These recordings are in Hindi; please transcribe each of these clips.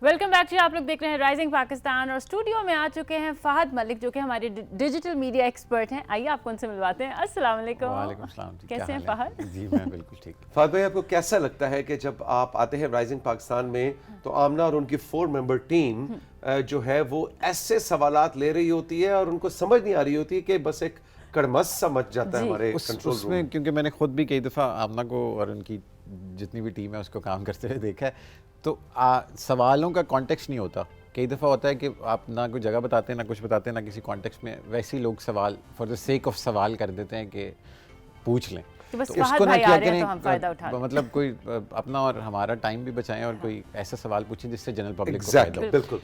वेलकम बैक जी। आप लोग देख रहे हैं राइजिंग पाकिस्तान और स्टूडियो में आ चुके हैं फहद मलिक जो कि हमारे डिजिटल मीडिया एक्सपर्ट हैं। आइए आपको उनसे मिलवाते हैं। अस्सलाम वालेकुम। वालेकुम सलाम जी, कैसे हैं फहद? जी मैं बिल्कुल ठीक। फहद भाई, आपको कैसा लगता है कि जब आप आते हैं राइजिंग पाकिस्तान में तो आमना और उनकी 4 मेंबर टीम जो है वो ऐसे सवालात ले रही होती है और उनको समझ नहीं आ रही होती कि बस एक कड़मस सा मच जाता है हमारे कंट्रोल रूम उसमें, क्योंकि मैंने खुद भी कई दफ़ा आमना को और उनकी जितनी भी टीम है उसको काम करते हुए देखा है, तो सवालों का कॉन्टेक्स्ट नहीं होता। कई दफ़ा होता है कि आप ना कोई जगह बताते हैं, ना कुछ बताते हैं, ना किसी कॉन्टेक्स्ट में, वैसे ही लोग सवाल फॉर द सेक ऑफ सवाल कर देते हैं कि पूछ लें। तो बस उसको ना क्या करें, तो हम फायदा उठा लें। मतलब कोई अपना और हमारा टाइम भी बचाएं और कोई ऐसा सवाल पूछें जिससे जनरल पब्लिक को फायदा हो। बिल्कुल।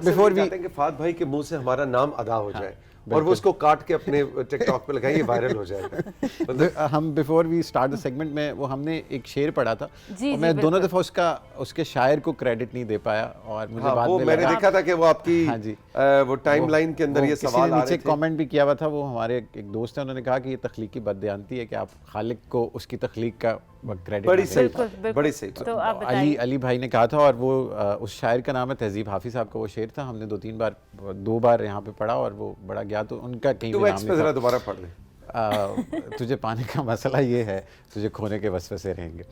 बिफोर वी कि फहद भाई के मुंह से हमारा नाम अदा हो जाए और वो उसको काट के अपने टिकटॉक पे लगाए, ये वायरल हो जाएगा। हम before we start the segment में वो हमने एक शेर पढ़ा था और मैं दोनों दफा उसके शायर को क्रेडिट नहीं दे पाया और मुझे बाद में मैंने देखा था कि वो आपकी हाँ जी वो टाइमलाइन के अंदर ये सवाल आ रहे थे। कमेंट भी किया हुआ था, वो हमारे एक दोस्त है, उन्होंने कहा कि ये तख्लीकी बददियानती है कि आप खालिक को उसकी तख्लीक का क्रेडिट। बड़ी सही। तो आप अली भाई ने कहा था और वो उस शायर का नाम है तहजीब हाफिज साहब का वो शेर था। हमने दो बार यहाँ पे पढ़ा और वो बड़ा गया, तो उनका कहीं भी नाम नहीं था। दोबारा पढ़ ले। तुझे पाने का मसला ये है, तुझे खोने के वसवसे रहेंगे।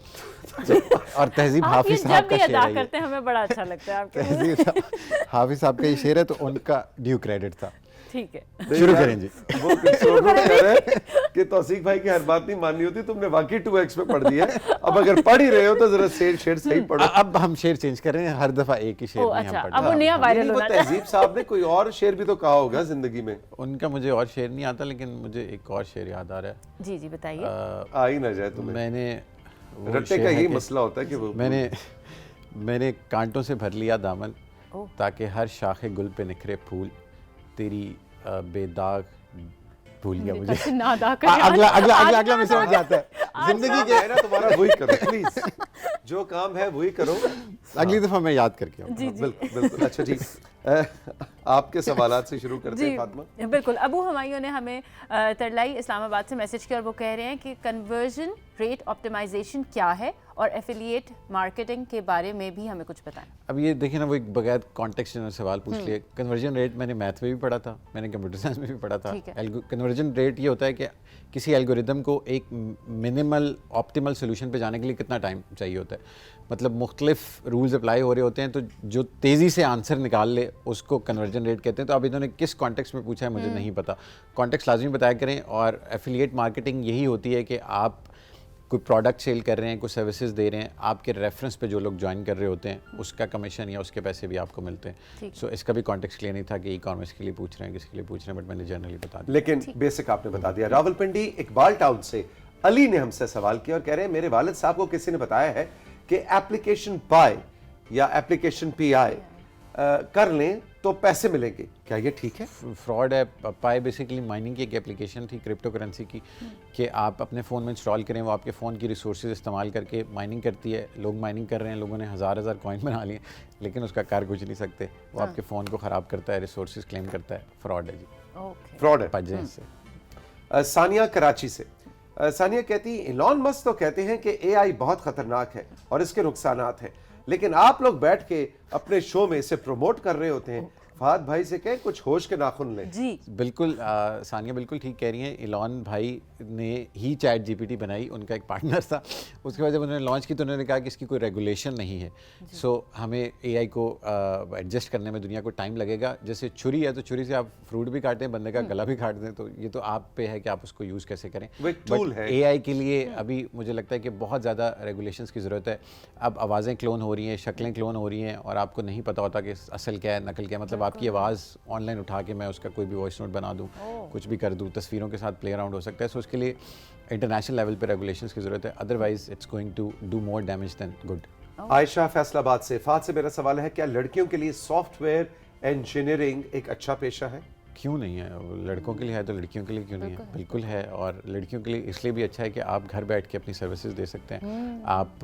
और तहजीब हाफिज साहब का शेर है, करते हैं हमें बड़ा अच्छा लगता है आपके। तहजीब हाफिज साहब का ये शेर है, तो उनका ड्यू क्रेडिट था। ठीक है, शुरू करें जी। वो कह रहे हैं कि तौसीक भाई की हर बात नहीं माननी होती, तुमने वाकई 2x में पढ़ दिया है। अब अगर पढ़ ही रहे हो तो जरा शेर सही पढ़ो। अब हम शेर चेंज कर रहे हैं, हर दफा एक ही शेर नहीं हम पढ़ते। अब वो नया वायरल हो रहा है। तहजीब साहब ने कोई और शेर भी तो कहा होगा जिंदगी में। उनका मुझे और शेर नहीं आता, लेकिन मुझे एक और शेर याद आ रहा है। जी जी बताइए। आ ही ना जाए तुम्हें। मैंने रट्टे का यही मसला होता है कि वो मैंने कांटों से भर लिया दामन ताकि हर शाखे गुल पे निखरे फूल, तेरी बेदाग भूल गया मुझे। अगला में समझ आता है। जिंदगी के है ना, तुम्हारा वही करो प्लीज, जो काम है वही करो। अगली दफा मैं याद करके आऊंगा। बिल्कुल बिल्कुल। अच्छा जी, आपके सवालात से शुरू करते हैं फातिमा। बिल्कुल। अबू हमायूं ने हमें तरलाई इस्लामाबाद से मैसेज किया और वो कह रहे हैं कि कन्वर्जन रेट ऑप्टिमाइजेशन क्या है और एफिलिएट मार्केटिंग के बारे में भी हमें कुछ बताएं। अब ये देखिए ना, वो एक बगैर कॉन्टेक्स्ट में सवाल पूछ लिए। कन्वर्जन रेट मैंने मैथ में भी पढ़ा था, मैंने कंप्यूटर साइंस में भी पढ़ा था। कन्वर्जन रेट ये होता है कि किसी एल्गोरिदम को एक मिनिमल ऑप्टिमल सोल्यूशन पे जाने के लिए कितना टाइम चाहिए होता है। मतलब मुख्तलिफ रूल्स अप्लाई हो रहे होते हैं, तो जो तेज़ी से आंसर निकाल ले उसको कन्वर्जन रेट कहते हैं। तो अब इन्होंने किस कॉन्टेक्स्ट में पूछा है मुझे नहीं पता, कॉन्टेक्स्ट लाजमी बताया करें। और एफिलिएट मार्केटिंग यही होती है कि आप कोई प्रोडक्ट सेल कर रहे हैं, कोई सर्विसेज दे रहे हैं, आपके रेफरेंस पे जो लोग ज्वाइन कर रहे होते हैं उसका कमीशन या उसके पैसे भी आपको मिलते हैं। सो इसका भी कॉन्टेक्स्ट क्लियर नहीं था कि ई कॉमर्स के लिए पूछ रहे हैं, किसके लिए पूछ रहे हैं, बट मैंने जनरली बता दिया। लेकिन बेसिक आपने बता दिया। रावलपिंडी इकबाल टाउन से अली ने हमसे सवाल किया और कह रहे हैं मेरे वालिद साहब को किसी ने बताया है कि एप्लीकेशन पाई या एप्लीकेशन पीआई कर लें तो पैसे मिलेंगे, क्या ये ठीक है? फ्रॉड है। पाई बेसिकली माइनिंग की एक एप्लीकेशन थी क्रिप्टो करेंसी की, कि आप अपने फ़ोन में इंस्टॉल करें, वो आपके फ़ोन की रिसोर्सेज इस्तेमाल करके माइनिंग करती है। लोग माइनिंग कर रहे हैं, लोगों ने हज़ार कॉइन बना लिए, लेकिन उसका कर कुछ नहीं सकते। वो आपके फ़ोन को ख़राब करता है, रिसोर्सेज क्लेम करता है। फ्रॉड है जी, फ्रॉड है। पजे इससे। सानिया कराची से सानिया कहती है इलॉन मस्क तो कहते हैं कि एआई बहुत खतरनाक है और इसके नुकसानात हैं, लेकिन आप लोग बैठ के अपने शो में इसे प्रमोट कर रहे होते हैं। फहद भाई से कहें कुछ होश के नाखुन लें। जी बिल्कुल, सानिया बिल्कुल ठीक कह रही हैं। इलॉन भाई ने ही चैट जीपीटी बनाई, उनका एक पार्टनर था। उसके बाद जब उन्होंने लॉन्च की तो उन्होंने कहा कि इसकी कोई रेगुलेशन नहीं है, सो हमें एआई को एडजस्ट करने में दुनिया को टाइम लगेगा। जैसे छुरी है तो छुरी से आप फ्रूट भी काटें, बंदे का गला भी काट दें, तो ये तो आप पे है कि आप उसको यूज़ कैसे करें। बट एआई के लिए अभी मुझे लगता है कि बहुत ज़्यादा रेगुलेशंस की ज़रूरत है। अब आवाज़ें क्लोन हो रही हैं, शक्लें क्लोन हो रही हैं और आपको नहीं पता होता कि असल क्या है, नकल क्या है। मतलब आपकी आवाज़ ऑनलाइन उठा के मैं उसका कोई भी वॉइस नोट बना दूं, कुछ भी कर दूं, तस्वीरों के साथ प्ले अराउंड हो सकता है। सो उसके लिए इंटरनेशनल लेवल पे रेगुलेशंस की ज़रूरत है, otherwise it's going to do more damage than good. Ayesha Faisalabad से फहद से मेरा सवाल है, क्या लड़कियों के लिए सॉफ्टवेयर इंजीनियरिंग एक अच्छा पेशा है? क्यों नहीं है? लड़कों के लिए है तो लड़कियों के लिए क्यों नहीं है? बिल्कुल है। और लड़कियों के लिए इसलिए भी अच्छा है कि आप घर बैठ के अपनी सर्विसेज दे सकते हैं। आप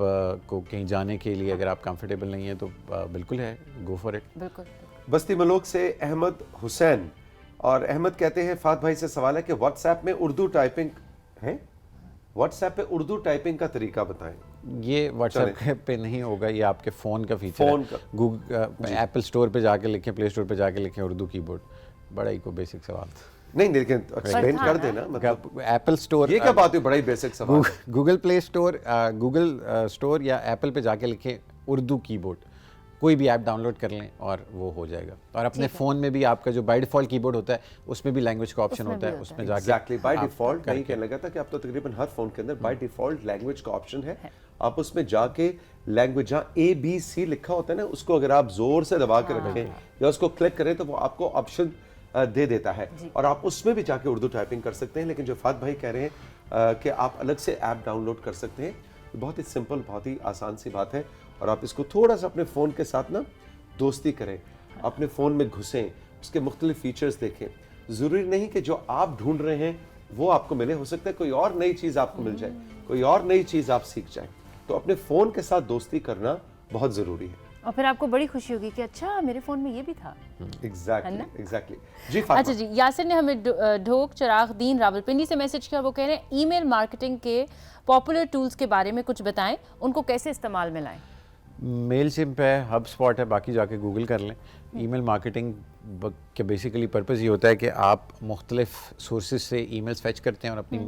को कहीं जाने के लिए अगर आप कंफर्टेबल नहीं है तो बिल्कुल है, गो फॉर इट। बिल्कुल। बस्ती मलोक से अहमद हुसैन, और अहमद कहते हैं फहद भाई से सवाल है कि व्हाट्सएप में उर्दू टाइपिंग है, व्हाट्सएप पे उर्दू टाइपिंग का तरीका बताएं। ये व्हाट्सएप पे नहीं होगा, ये आपके फ़ोन का फीचर फ़ोन है। गूगल एप्पल स्टोर पे जाके लिखें, प्ले स्टोर पे जाके लिखें उर्दू कीबोर्ड। बड़ा ही को बेसिक सवाल था। नहीं लेकिन एक्सप्लेन कर देना, मतलब एप्पल स्टोर, ये क्या बात हुई, बड़ा ही बेसिक सवाल। Google play store, Google store या एप्पल पे जाके लिखें उर्दू कीबोर्ड, कोई भी ऐप डाउनलोड कर लें और वो हो जाएगा। और अपने फ़ोन में भी आपका जो बाय डिफ़ॉल्ट कीबोर्ड होता है उसमें भी लैंग्वेज का ऑप्शन होता है, उसमें जाके एग्जैक्टली बाय डिफॉल्ट नहीं कहने लगा था कि अब तो तकरीबन हर फोन के अंदर बाय डिफॉल्ट लैंग्वेज का ऑप्शन है। आप उसमें जाके लैंग्वेज जहाँ ABC लिखा होता है ना, उसको अगर आप जोर से दबा के रखें या उसको क्लिक करें तो वो आपको ऑप्शन दे देता है और आप उसमें भी जाके उर्दू टाइपिंग कर सकते हैं। लेकिन जो फात भाई कह रहे हैं कि आप अलग से ऐप डाउनलोड कर सकते हैं, बहुत ही सिंपल, बहुत ही आसान सी बात है। और आप इसको थोड़ा सा अपने फ़ोन के साथ ना दोस्ती करें, अपने फ़ोन में घुसें, उसके मुख्तलिफ फीचर्स देखें। ज़रूरी नहीं कि जो आप ढूंढ रहे हैं वो आपको मिले, हो सकता है कोई और नई चीज़ आपको मिल जाए, कोई और नई चीज़ आप सीख जाए। तो अपने फ़ोन के साथ दोस्ती करना बहुत ज़रूरी है। और फिर आपको बड़ी खुशी होगी कि अच्छा मेरे फ़ोन में ये भी था। एग्जैक्टली जी। अच्छा जी, यासिर ने हमें ढोक चिराग दीन रावलपिंडी से मैसेज किया। वो कह रहे हैं ईमेल मार्केटिंग के पॉपुलर टूल्स के बारे में कुछ बताएं, उनको कैसे इस्तेमाल में लाएं। मेलचिम्प है, हब स्पॉट है, बाकी जाके गूगल कर लें। ईमेल मार्केटिंग के बेसिकली पर्पज़ ये होता है कि आप मुख्तलिफ सोर्सेज से ईमेल्स फैच करते हैं और अपनी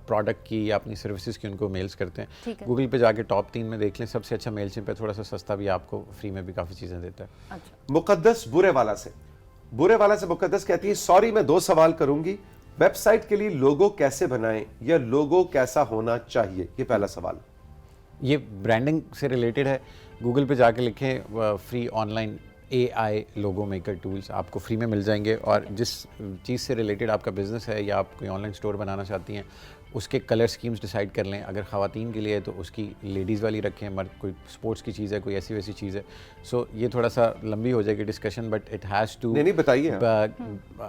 प्रोडक्ट की या अपनी सर्विसेज की उनको मेल्स करते हैं। गूगल पे जाके टॉप 3 में देख लें, सबसे अच्छा मेलचिम्प है, थोड़ा सा सस्ता भी, आपको फ्री में भी काफ़ी चीज़ें देता है। अच्छा। मुकद्दस बुरे वाला से मुकद्दस कहती है, सॉरी मैं 2 सवाल करूंगी। वेबसाइट के लिए लोगो कैसे बनाएं या लोगो कैसा होना चाहिए, ये पहला सवाल। ये ब्रांडिंग से रिलेटेड है। गूगल पे जाके लिखें फ्री ऑनलाइन AI लोगो मेकर टूल्स, आपको फ्री में मिल जाएंगे। और जिस चीज़ से रिलेटेड आपका बिजनेस है या आप कोई ऑनलाइन स्टोर बनाना चाहती हैं, उसके कलर स्कीम्स डिसाइड कर लें। अगर ख़वातीन के लिए है तो उसकी लेडीज़ वाली रखें, मर्द कोई स्पोर्ट्स की चीज़ है, कोई ऐसी वैसी चीज़ है। सो ये थोड़ा सा लंबी हो जाएगी discussion, but it has to, नहीं बताइए।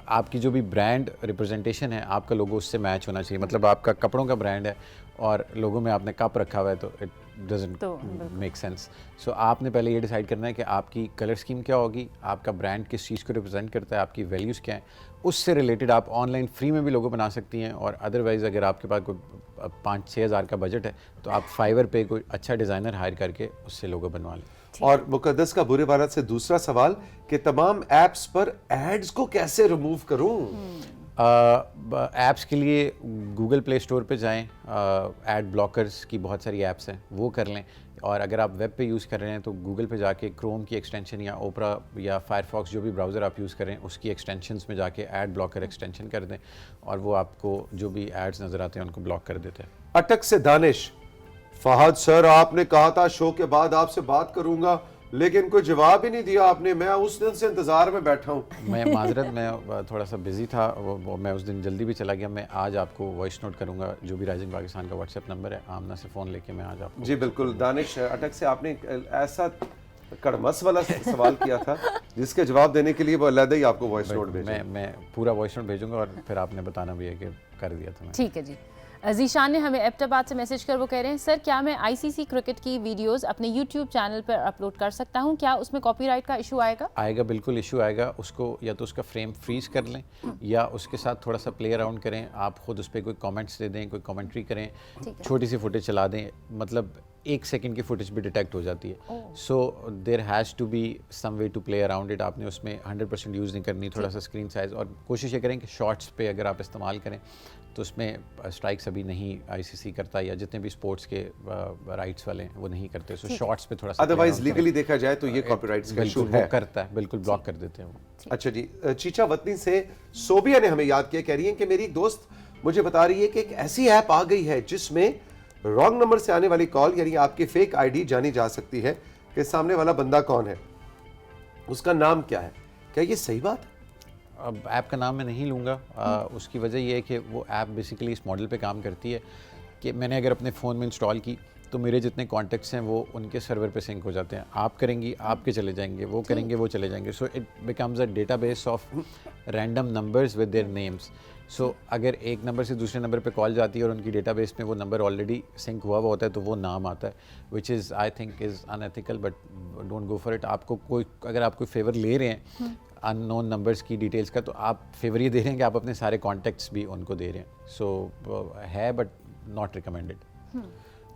आपकी जो भी ब्रांड रिप्रेजेंटेशन है, आपका लोगो उससे मैच होना चाहिए। मतलब आपका कपड़ों का ब्रांड है और लोगो में आपने कप रखा हुआ है तो इट डजंट मेक सेंस। सो आपने पहले ये डिसाइड करना है कि आपकी कलर स्कीम क्या होगी, आपका ब्रांड किस चीज़ को रिप्रेजेंट करता है, आपकी वैल्यूज़ क्या हैं। उससे रिलेटेड आप ऑनलाइन फ्री में भी लोगो बना सकती हैं। और अदरवाइज़ अगर आपके पास कोई 5-6 हज़ार का बजट है तो आप फाइवर पे कोई अच्छा डिज़ाइनर हायर करके उससे लोगो बनवा लें। और मुकद्दस का बुरे वाला से दूसरा सवाल कि तमाम एप्स पर एड्स को कैसे रिमूव करूं। ऐप्स के लिए गूगल प्ले स्टोर पे जाएं, एड ब्लॉकर्स की बहुत सारी ऐप्स हैं, वो कर लें। और अगर आप वेब पे यूज़ कर रहे हैं तो गूगल पे जाके क्रोम की एक्सटेंशन या ओपरा या फायरफॉक्स, जो भी ब्राउज़र आप यूज़ करें, उसकी एक्सटेंशंस में जाके एड ब्लॉकर एक्सटेंशन कर दें और वो आपको जो भी एड्स नज़र आते हैं उनको ब्लॉक कर देते हैं। अटक से दानिश, फहद सर आपने कहा था शो के बाद आपसे बात करूंगा, लेकिन कोई जवाब ही नहीं दिया आपने। मैं उस दिन से इंतजार में बैठा हूं। मैं माजरत, मैं थोड़ा सा बिजी था, मैं उस दिन जल्दी भी चला गया। मैं आज आपको वॉइस नोट करूंगा, जो भी राइजिंग पाकिस्तान का व्हाट्सएप नंबर है, आमना से फ़ोन लेके मैं आज आपको। जी बिल्कुल। दानिश अटक से आपने ऐसा कड़मस वाला सवाल किया था जिसके जवाब देने के लिए वो अलग ही आपको वॉइस नोट भेजा। मैं पूरा वॉइस नोट भेजूंगा और फिर आपने बताना भी है कि कर दिया था मैं। ठीक है जी। जीशान ने हमें एबटाबाद से मैसेज कर, वो कह रहे हैं सर क्या मैं ICC क्रिकेट की वीडियोस अपने YouTube चैनल पर अपलोड कर सकता हूं, क्या उसमें कॉपीराइट का इशू आएगा? आएगा, बिल्कुल इशू आएगा। उसको या तो उसका फ्रेम फ्रीज कर लें या उसके साथ थोड़ा सा प्ले अराउंड करें। आप खुद उस पर कोई कमेंट्स दे दें, कोई कमेंट्री करें, छोटी सी फुटेज चला दें, मतलब 1 सेकंड की फुटेज भी डिटेक्ट हो जाती है। So there has to be some way to play around it. आपने उसमें 100% यूज़ नहीं करनी, थोड़ा सा स्क्रीन साइज़। और कोशिश ये करें कि शॉर्ट्स पे अगर आप इस्तेमाल करें तो उसमें स्ट्राइक्स अभी नहीं ICC करता, या जितने भी स्पोर्ट्स के राइट्स वाले हैं वो नहीं करते। सो शॉर्ट्स पे थोड़ा सा, अदरवाइज लीगली देखा जाए तो ये कॉपीराइट्स का इशू है। करता है, बिल्कुल ब्लॉक कर देते हैं वो। अच्छा जी। चीचा वतनी से सोबिया ने हमें याद किया, कह रही है कि मेरी एक दोस्त मुझे बता रही है कि एक ऐसी ऐप आ गई है जिसमें रॉन्ग नंबर से आने वाली कॉल, यानी आपकी फेक ID जानी जा सकती है कि सामने वाला बंदा कौन है, उसका नाम क्या है। क्या ये सही बात है? अब ऐप का नाम मैं नहीं लूँगा। उसकी वजह ये है कि वो ऐप बेसिकली इस मॉडल पे काम करती है कि मैंने अगर अपने फ़ोन में इंस्टॉल की तो मेरे जितने कॉन्टेक्ट्स हैं वो उनके सर्वर पे सिंक हो जाते हैं। आप करेंगी, आपके चले जाएंगे, वो करेंगे, वो चले जाएंगे। So it becomes a database of random numbers with their names. So अगर एक नंबर से दूसरे नंबर पे कॉल जाती है और उनकी डेटाबेस में वो नंबर ऑलरेडी सिंक हुआ होता है तो वो नाम आता है, which is I think is unethical, but don't go for it. आपको कोई, अगर आप कोई फेवर ले रहे हैं अननोन नंबर्स की डिटेल्स का, तो आप फेवर ये दे रहे हैं कि आप अपने सारे कॉन्टैक्ट्स भी उनको दे रहे हैं। सो है, बट नॉट रिकमेंडेड।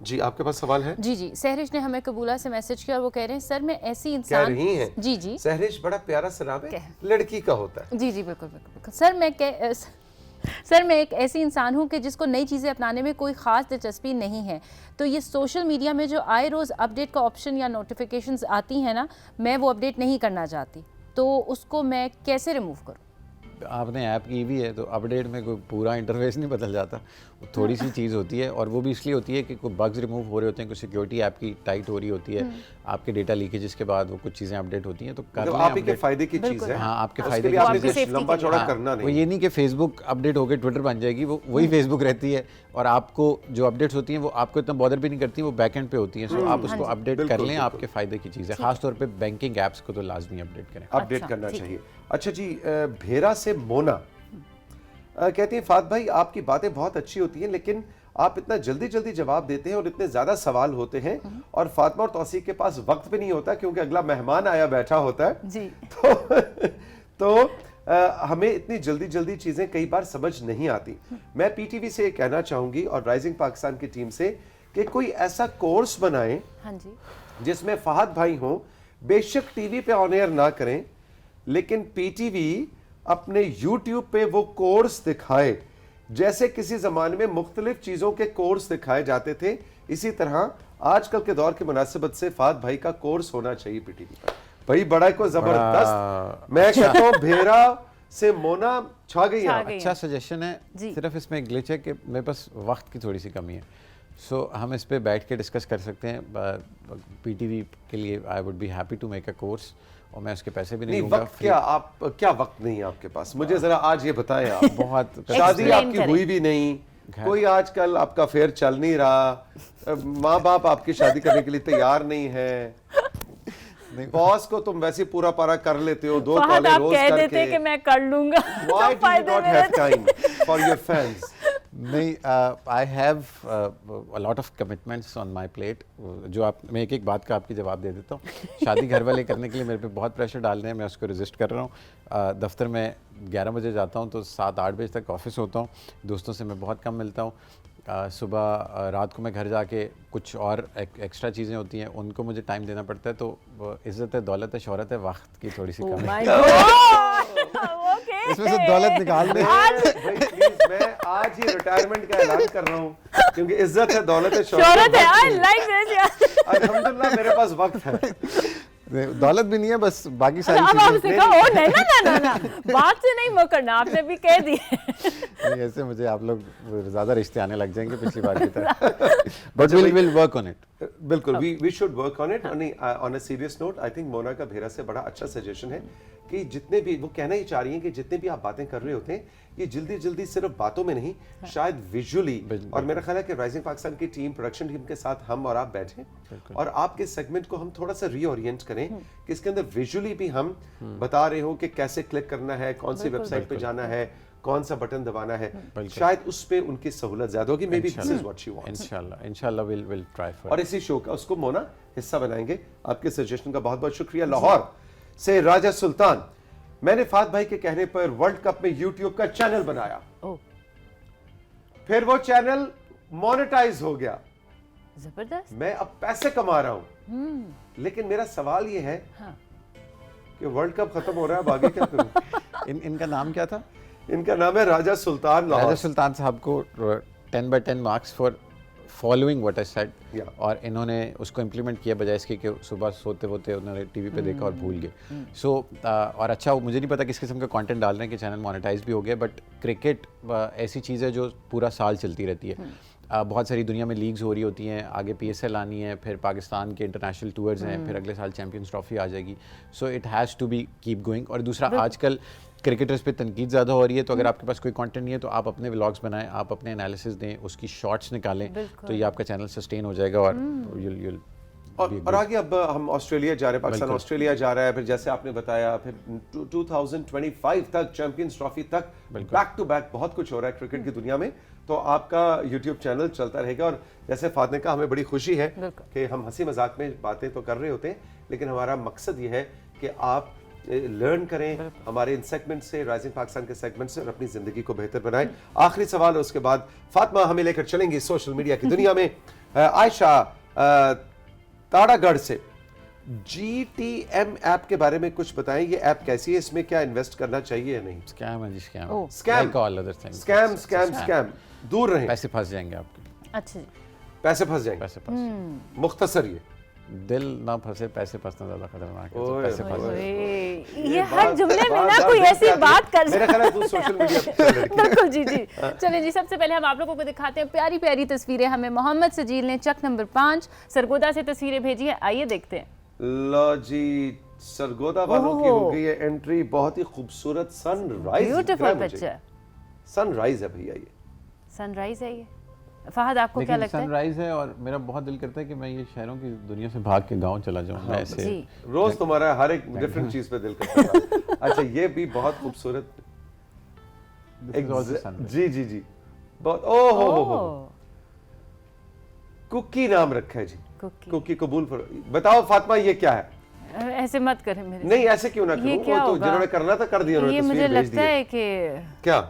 जी आपके पास सवाल है? जी जी, सहरिश ने हमें कबूला से मैसेज किया और वो कह रहे हैं सर मैं ऐसी कह इंसान रही हैं जी जी सहरिश बड़ा प्यारा सा नाम है, लड़की का होता है। जी जी बिल्कुल बिल्कुल बिल्कुल सर मैं एक ऐसी इंसान हूँ कि जिसको नई चीज़ें अपनाने में कोई ख़ास दिलचस्पी नहीं है, तो ये सोशल मीडिया में जो आए रोज़ अपडेट का ऑप्शन या नोटिफिकेशंस आती हैं ना, मैं वो अपडेट नहीं करना चाहती, तो उसको मैं कैसे रिमूव करूँ? आपने ऐप की भी है तो अपडेट में कोई पूरा इंटरफेस नहीं बदल जाता, वो थोड़ी सी चीज़ होती है और वो भी इसलिए होती है कि कोई बग्स रिमूव हो रहे होते हैं, कोई सिक्योरिटी ऐप की टाइट हो रही होती है, आपके डेटा लीकेजेस के बाद वो कुछ चीज़ें अपडेट होती हैं, तो कर मतलब लें आप ही के update। फायदे की चीज है। हाँ, आपके उसके फायदे लिए की आपने आपकी कुछ safety लंबा के चौड़ा हाँ, करना वो नहीं। ये नहीं कि फेसबुक अपडेट होकर ट्विटर बन जाएगी, वो वही फेसबुक रहती है और आपको जो अपडेट्स होती हैं वो आपको इतना बॉदर भी नहीं करती, वो बैकएंड पे होती हैं, सो आप उसको अपडेट कर बिल्कुल, लें, बिल्कुल। आपके फायदे की चीज़ है, खासतौर पे बैंकिंग ऐप्स को तो लाजमी अपडेट करें। अपडेट अच्छा, करना ठीक। चाहिए। अच्छा जी, भेरा से मोना कहती हैं फात भाई आपकी बातें बहुत अच्छी होती हैं लेकिन आप इतना जल्दी जल्दी जवाब देते हैं और इतने ज्यादा सवाल होते हैं और फातिमा और तौसीक के पास वक्त भी नहीं होता क्योंकि अगला मेहमान आया बैठा होता है जी तो हमें इतनी जल्दी जल्दी चीजें कई बार समझ नहीं आती। मैं पीटीवी से ये कहना चाहूंगी और राइजिंग पाकिस्तान की टीम से कि कोई ऐसा कोर्स बनाएं हाँ जी जिसमें फहद भाई हों, बेशक टीवी पे ऑन एयर ना करें लेकिन पीटीवी अपने यूट्यूब पे वो कोर्स दिखाए, जैसे किसी जमाने में मुख्तलिफ चीजों के कोर्स दिखाए जाते थे, इसी तरह आजकल के दौर की मुनासिबत से फहद भाई का कोर्स होना चाहिए पीटीवी पर। भाई बड़ा को जबरदस्त, मैं कहता हूं भेरा से मोना छा गई छा यहाँ। गई। अच्छा सजेशन है, जी। सिर्फ इसमें एक ग्लिच है कि मेरे पास वक्त की थोड़ी सी कमी है, सो हम इस पे बैठ के डिस्कस कर सकते हैं। पीटीवी के लिए I would be happy to make a course और मैं उसके पैसे भी नहीं नहीं लूंगा। वक्त क्या, आप क्या वक्त नहीं है आपके पास, मुझे जरा आज ये बताएं आप। बहुत शादी Explain आपकी करें। हुई भी नहीं, कोई आजकल आपका फेयर चल नहीं रहा, माँ बाप आपकी शादी करने के लिए तैयार नहीं है, बॉस को तुम वैसे पूरा पारा कर लेते हो, 2 फहद कॉलें आप रोज कह देते करके। कि मैं कर लूंगा Why तो do you फायदे not मेरे have time for your fans? नहीं, I have a lot of commitments on my plate, जो आप, मैं एक एक बात का आपकी जवाब दे देता हूँ। शादी घर वाले करने के लिए मेरे पे बहुत प्रेशर डाल रहे हैं, मैं उसको रेजिस्ट कर रहा हूँ। दफ्तर में 11 बजे जाता हूँ तो 7-8 बजे तक ऑफिस होता हूँ, दोस्तों से मैं बहुत कम मिलता हूँ। सुबह रात को मैं घर जाके कुछ और एक्स्ट्रा चीज़ें होती हैं उनको मुझे टाइम देना पड़ता है, तो इज़्ज़त है, दौलत है, शोहरत है, वक्त की थोड़ी सी Oh कमी my है। God! Okay. इसमें से दौलत निकाल दे। भाई प्लीज, मैं आज ही रिटायरमेंट का ऐलान कर रहा हूँ क्योंकि इज्जत है, दौलत है, शोहरत है, वक्त I नहीं। like this यार। अल्हम्दुलिल्लाह मेरे पास वक्त है। दौलत भी नहीं है, बस बाकी सारी अब चीज़ें। आपसे कहो नहीं ना ना ना ना बात से नहीं मुकरना, आपने भी कह दी। नहीं, ऐसे मुझे आप लोग ज़्यादा रिश्ते आने लग जाएंगे पिछली बार की तरह, but will work on it. बिल्कुल, we should work on it. On a serious note, I think Mona का भेरा से बड़ा अच्छा सजेशन है कि जितने भी, वो कहना ही चाह रही हैं कि जितने भी आप बातें कर रहे होते हैं ये जल्दी जल्दी सिर्फ बातों में नहीं, शायद विजुअली, और मेरा ख्याल है कि राइजिंग पाकिस्तान की टीम, प्रोडक्शन टीम के साथ हम और आप बैठें और आपके सेगमेंट को हम थोड़ा सा रीओरिएंट करें कि इसके अंदर विजुअली भी हम बता रहे हो कि कैसे क्लिक करना है, कौन सी वेबसाइट पे जाना है, कौन सा बटन दबाना है, शायद उस पे उनकी सहूलत ज्यादा होगी। May be this is what she wants. इंशाल्लाह विल ट्राई फॉर। और इसी शो का उसको मोना हिस्सा बनाएंगे। आपके सजेशन का बहुत बहुत शुक्रिया। लाहौर से राजा सुल्तान, मैंने फात भाई के कहने पर वर्ल्ड कप में यूट्यूब का चैनल बनाया, फिर वो चैनल मोनेटाइज हो गया, जबरदस्त। मैं अब पैसे कमा रहा हूं, लेकिन मेरा सवाल ये है कि वर्ल्ड कप खत्म हो रहा है, अब आगे क्या करूं? इनका नाम क्या था? इनका नाम है राजा सुल्तान लाहौर। राजा सुल्तान साहब को 10/10 marks for following what I said, Yeah. और इन्होंने उसको इम्प्लीमेंट किया बजाय इसके कि सुबह सोते वोते उन्होंने टीवी पे देखा और भूल गए। सो और अच्छा, मुझे नहीं पता किस किस्म का कंटेंट डाल रहे हैं कि चैनल मोनेटाइज भी हो गया, बट क्रिकेट ऐसी चीज़ है जो पूरा साल चलती रहती है। बहुत सारी दुनिया में लीग्स हो रही होती हैं, आगे PSL आनी है, फिर पाकिस्तान के इंटरनेशनल टूर्स हैं, फिर अगले साल चैम्पियंस ट्रॉफी आ जाएगी, so it has to be keep going. और दूसरा, आजकल क्रिकेटर्स पे तनकीद ज़्यादा हो रही है, तो अगर आपके पास कोई कंटेंट नहीं है तो आप अपने व्लॉग्स बनाएं, आप अपने एनालिसिस दें, उसकी शॉर्ट्स निकालें, तो ये आपका चैनल सस्टेन हो जाएगा और you'll और आगे अब हम ऑस्ट्रेलिया जा रहे हैं, पाकिस्तान ऑस्ट्रेलिया जा रहा है, फिर जैसे आपने बताया फिर 2025 तक चैंपियंस ट्रॉफी तक बैक टू बैक बहुत कुछ हो रहा है क्रिकेट की दुनिया में, तो आपका यूट्यूब चैनल चलता रहेगा। और जैसे फात ने कहा, हमें बड़ी खुशी है कि हम हंसी मजाक में बातें तो कर रहे होते हैं, लेकिन हमारा मकसद ये है कि आप लर्न करें हमारे इन सेगमेंट से, राइजिंग पाकिस्तान के सेगमेंट से, और अपनी जिंदगी को बेहतर बनाएं। आखिरी सवाल है, उसके बाद फातिमा हमें लेकर चलेंगी सोशल मीडिया की दुनिया में। आयशा ताड़ागढ़ से, GTM ऐप के बारे में कुछ बताएं। ये ऐप कैसी है, इसमें क्या इन्वेस्ट करना चाहिए या नहीं? स्कैम है जी, scam. Oh. Scam, Like all other things. Scam, दूर रहें, पैसे फंस जाएंगे आपके, अच्छा जी, पैसे फंस जाएंगे। पैसे फंस, मुख्तसर ये दिल ना फंसे, पैसे फंसना ज्यादा खतरनाक है, तो ओए, पैसे ओए, फंस ओए। जाएंगे। ये हर जुमले में ना बात कोई देख ऐसी के आती बात है। कर मेरा ख्याल है तू सोशल मीडिया पे लड़की है। बिल्कुल जी जी। चलिए जी, सबसे पहले हम आप लोगों को दिखाते हैं प्यारी प्यारी तस्वीरें। हमें मोहम्मद सजील ने चक नंबर 5 सरगोदा से तस्वीरें भेजी है, आइए देखते हैं। लो जी, सरगोदा वालों की हो गई है एंट्री, बहुत ही खूबसूरत सनराइज। ब्यूटीफुल पिक्चर, सनराइज है भैया, ये सनराइज है ये। फहद आपको क्या लेकिन लगता है? सनराइज है, और मेरा बहुत दिल करता है कि मैं ये शहरों की दुनिया से भाग के गांव चला जाऊं। मैं ऐसे जी, रोज तुम्हारा हर एक डिफरेंट चीज पे दिल करता है। अच्छा, ये भी बहुत खूबसूरत। This is also sunrise. जी जी जी, बहुत ओ हो ओह, कुकी नाम रखा है जी, कुकी। कुकी कबूल पर। बताओ फातिमा, ये क्या है? ऐसे मत करें मेरे नहीं ऐसे क्यों ना ये करूं, क्या वो तो होगा? जिन्होंने करना था कर दिया, ये उन्होंने मुझे तस्वीर भेज दी लगता है। है कि क्या?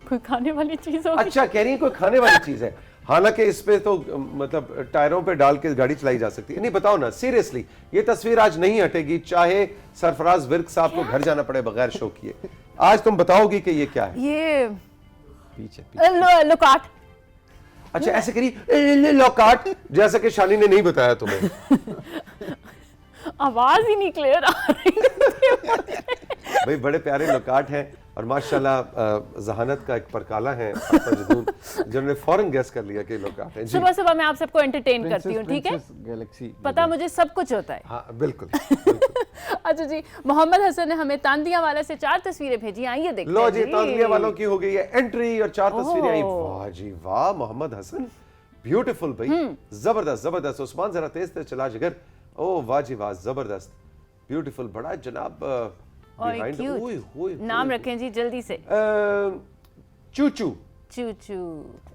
कोई खाने वाली चीज होगी। अच्छा, कह रही है कोई खाने वाली चीज है। हालांकि इस पे तो मतलब टायरों पे डाल के गाड़ी चलाई जा सकती है। नहीं बताओ ना, सीरियसली ये तस्वीर आज नहीं हटेगी, चाहे सरफराज विर्क साहब को घर जाना पड़े बगैर शो किए। आज तुम बताओगी कि ये क्या है। ये पीछे लोकाट। अच्छा, ऐसे करी लॉकाट, जैसा कि शानी ने नहीं बताया तुम्हें। आवाज ही नहीं क्लियर आ रही। भाई बड़े प्यारे लोकाट हैं, और माशाल्लाह जहानत का एक परकाला है जदून, जिन्होंने फौरन गेस कर लिया कि लोकाट है। जी सुबह सुबह मैं आप सबको एंटरटेन करती हूँ, ठीक है? गैलेक्सी पता मुझे सब कुछ होता है। हाँ बिल्कुल, बिल्कुल। अच्छा जी, मोहम्मद हसन ने हमें तांदिया वाला से 4 तस्वीरें भेजी, आइए देखते लो हैं जी, तांदिया वालों की हो गई है एंट्री, और 4 तस्वीरें आई। वाह जी वाह, मोहम्मद हसन ब्यूटीफुल भाई, जबरदस्त जबरदस्त। उस्मान जरा तेज तेज चला जिगर। ओ वाह जी वाह, जबरदस्त ब्यूटीफुल। बड़ा जनाब और behind- क्यूट ओए, ओए, नाम ओए। रखें जी जल्दी से। चूचू, चूचू।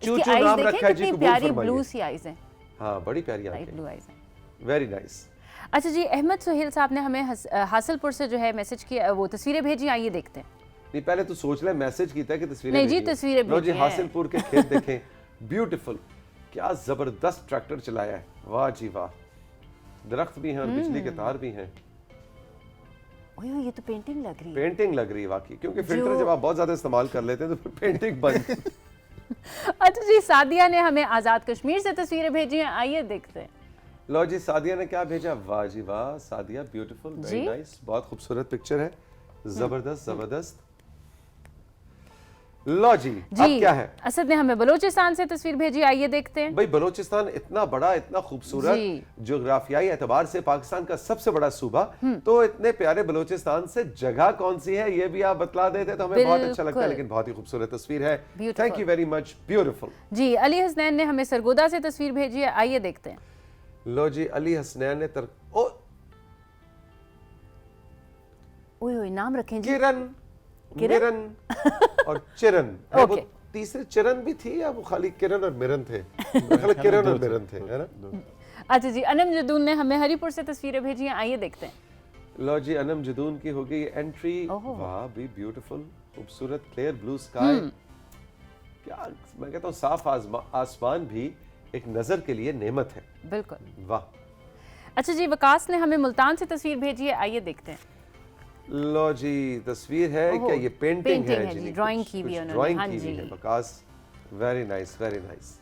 चूचू इसकी आईज नाम देखें रखा है जी, कितनी कबूल प्यारी फरमाइए। ब्लू सी आईज हैं, हाँ बड़ी प्यारी लाइट आंखें, ब्लू आईज हैं। Very nice. अच्छा जी, अहमद सुहेल साहब ने हमें हासिलपुर से जो है मैसेज किया, वो तस्वीरें भेजी, आइए देखते हैं। नहीं पहले तो सोच ले, मैसेज कीता है कि तस्वीरें नहीं जी, भेजी हैं। तस्वीरें लो जी, भेजी हैं। हासिलपुर के खेत देखें, ब्यूटीफुल, क्या जबरदस्त ट्रैक्टर चलाया है। वाह जी वाह, दरख्त भी हैं और बिजली के तार भी हैं। ओए ये तो पेंटिंग लग रही है। पेंटिंग लग रही है वाकई, क्योंकि फिल्टर जो- जब आप बहुत ज्यादा इस्तेमाल कर लेते हैं तो फिर पेंटिंग बन। अच्छा जी, सादिया ने हमें आज़ाद कश्मीर से तस्वीरें भेजी हैं, आइए देखते हैं। लो जी, सादिया ने क्या भेजा? वाह जी वाह, सादिया ब्यूटीफुल, वेरी जी। नाइस, बहुत खूबसूरत पिक्चर है, जबरदस्त जबरदस्त। लो जी, अब जी, क्या है? असद ने हमें बलूचिस्तान से तस्वीर भेजी, आइए देखते हैं। भाई बलोचिस्तान इतना बड़ा, इतना खूबसूरत, जी। ज्योग्राफियाई एतबार से पाकिस्तान का सबसे बड़ा सूबा, तो इतने प्यारे बलोचिस्तान से जगह कौन सी है ये भी आप बतला देते तो हमें बहुत अच्छा लगता है। बिल्कुल। लेकिन बहुत ही खूबसूरत तस्वीर है, Beautiful। Thank you very much, beautiful. जी, अली हसनैन ने हमें सरगोदा से तस्वीर भेजी है, आइए देखते हैं। लो जी, अली हसनैन ने ओ ओए ओए नाम रखें जी। किरण, किरण? मिरन और चिरन है। वो ओके। तीसरे चिरन भी थी या वो खाली किरण और मिरन थे? मेरे ख्याल है किरण और मिरन थे, है ना? अच्छा जी, अनम जदून ने हमें हरीपुर से तस्वीरें भेजी हैं, आइए देखते हैं। लो जी, अनम जदून की हो गई एंट्री। ओहो। वाह भी ब्यूटीफुल, खूबसूरत, क्लियर ब्लू स्काई। क्या मैं कहता हूँ, साफ आसमान भी एक नजर के लिए नेमत है। बिल्कुल। वाह। अच्छा जी, वकास ने हमें मुल्तान से तस्वीर भेजी है, आइए देखते हैं। लो जी, तस्वीर है ओहो, क्या? ये पेंटिंग पेंटिंग है जी, जी, drawing की भी है उन्होंने, हाँ ड्राइंग की भी जी। है बकास। Very nice, very nice.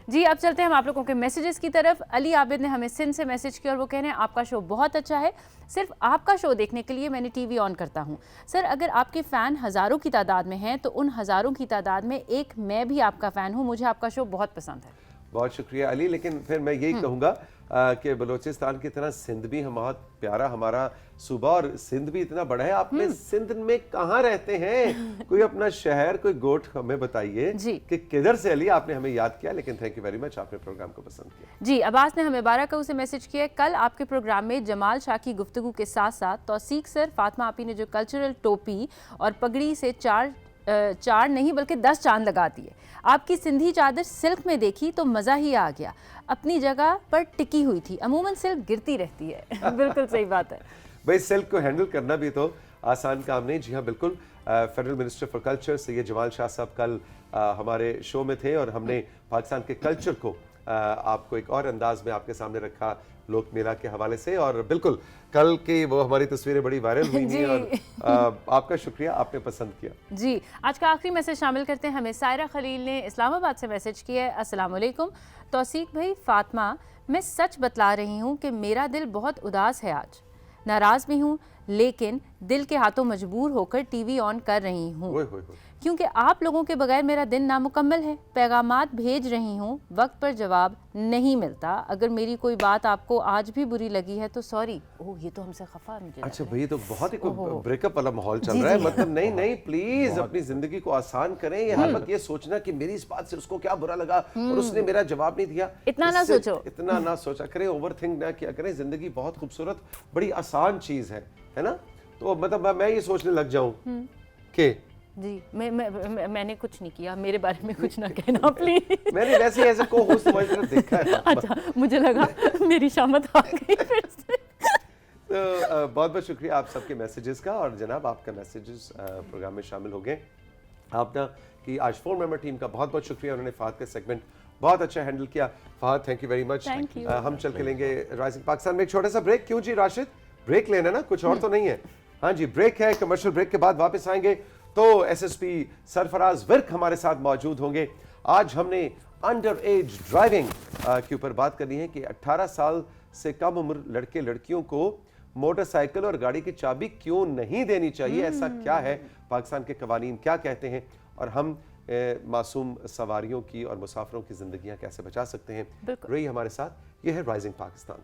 जी, अब चलते हैं हम आप लोगों के मैसेजेस की तरफ। अली आबिद ने हमें सिंध से मैसेज किया और वो कह रहे हैं आपका शो बहुत अच्छा है, सिर्फ आपका शो देखने के लिए मैंने टीवी ऑन करता हूँ। सर, अगर आपके फ़ैन हज़ारों की तादाद में हैं तो उन हज़ारों की तादाद में एक मैं भी आपका फ़ैन हूँ, मुझे आपका शो बहुत पसंद है। बहुत शुक्रिया अली। लेकिन फिर मैं यही कहूँगा कि बलूचिस्तान की तरह सिंध भी हम बहुत प्यारा हमारा सूबा, और सिंध भी इतना बड़ा है। आप में सिंध में कहाँ रहते हैं? कोई अपना शहर, कोई गोठ हमें बताइए जी। कि किधर से। अली, आपने हमें याद किया, लेकिन थैंक यू वेरी मच, आपने प्रोग्राम को पसंद किया। जी, अब्बास ने हमें बाराकाऊ से मैसेज किया है, कल आपके प्रोग्राम में जमाल शाह की गुफ्तगू के साथ साथ तौसीक सर, फातिमा आपी ने जो कल्चरल टोपी और पगड़ी से चार नहीं बल्कि 10 चांद लगा दिए। आपकी सिंधी चादर सिल्क में देखी तो मज़ा ही आ गया, अपनी जगह पर टिकी हुई थी। अमूमन सिल्क गिरती रहती है। बिल्कुल सही बात है भाई, सिल्क को हैंडल करना भी तो आसान काम नहीं। जी हाँ बिल्कुल, federal minister for culture Syed Jamal Shah साहब कल हमारे शो में थे और हमने पाकिस्तान के कल्चर को आपको एक और अंदाज में आपके सामने रखा लोक मेला के हवाले से। और बिल्कुल कल की वो हमारी तस्वीरें बड़ी वायरल हुई थी और आपका शुक्रिया, आपने पसंद किया। जी, आज का आखिरी मैसेज शामिल करते हैं। हमें सायरा खलील ने इस्लामाबाद से मैसेज किया है। अस्सलाम वालेकुम तौसीक भाई, फातिमा, मैं सच बतला रही हूँ कि मेरा दिल बहुत उदास है आज, नाराज़ भी हूँ, लेकिन दिल के हाथों मजबूर होकर टीवी ऑन कर रही हूँ क्योंकि आप लोगों के बगैर मेरा दिन नामुकम्मल है। पैगामात भेज रही हूँ, वक्त पर जवाब नहीं मिलता। अगर मेरी कोई बात आपको आज भी बुरी लगी है तो सॉरी। ओह, ये तो हमसे खफा है मुझे। अच्छा भैया, तो बहुत ही ब्रेकअप वाला माहौल चल रहा है। मतलब नहीं नहीं, प्लीज अपनी जिंदगी को आसान करें। ये हर वक्त ये सोचना कि मेरी इस बात से उसको क्या बुरा लगा और उसने मेरा जवाब नहीं दिया, इतना ना सोचो, इतना ना सोचा करें, ओवर थिंक ना किया करें। जिंदगी बहुत खूबसूरत, बड़ी आसान चीज है ना। तो मतलब मैं ये सोचने लग जाऊं कि जी मैंने कुछ नहीं किया, मेरे बारे में कुछ ना कहना प्लीज। मैंने वैसे ऐसे को होस्ट तुम्हारी तरफ देखा है। अच्छा, मुझे लगा मेरी शामत आ गई फिर से। तो बहुत बहुत शुक्रिया आप सबके मैसेजेस का। और जनाब, आपका मैसेजेस प्रोग्राम में शामिल हो गए। आपने कि आज 4 मेंबर टीम का बहुत बहुत शुक्रिया, उन्होंने फहद का सेगमेंट बहुत अच्छा हैंडल किया। Fahad, thank you very much. हम चल के लेंगे राइजिंग पाकिस्तान में एक छोटा सा ब्रेक। क्यों जी राशिद, ब्रेक लेना ना, कुछ और तो नहीं है? हाँ जी, ब्रेक है। कमर्शियल ब्रेक के बाद वापस आएंगे तो एसएसपी सरफराज विर्क हमारे साथ मौजूद होंगे। आज हमने अंडर एज ड्राइविंग के ऊपर बात करनी है कि 18 साल से कम उम्र लड़के लड़कियों को मोटरसाइकिल और गाड़ी की चाबी क्यों नहीं देनी चाहिए, ऐसा क्या है, पाकिस्तान के कवानीन क्या कहते हैं, और हम मासूम सवारियों की और मुसाफिरों की जिंदगियां कैसे बचा सकते हैं। रही हमारे साथ, यह है राइजिंग पाकिस्तान।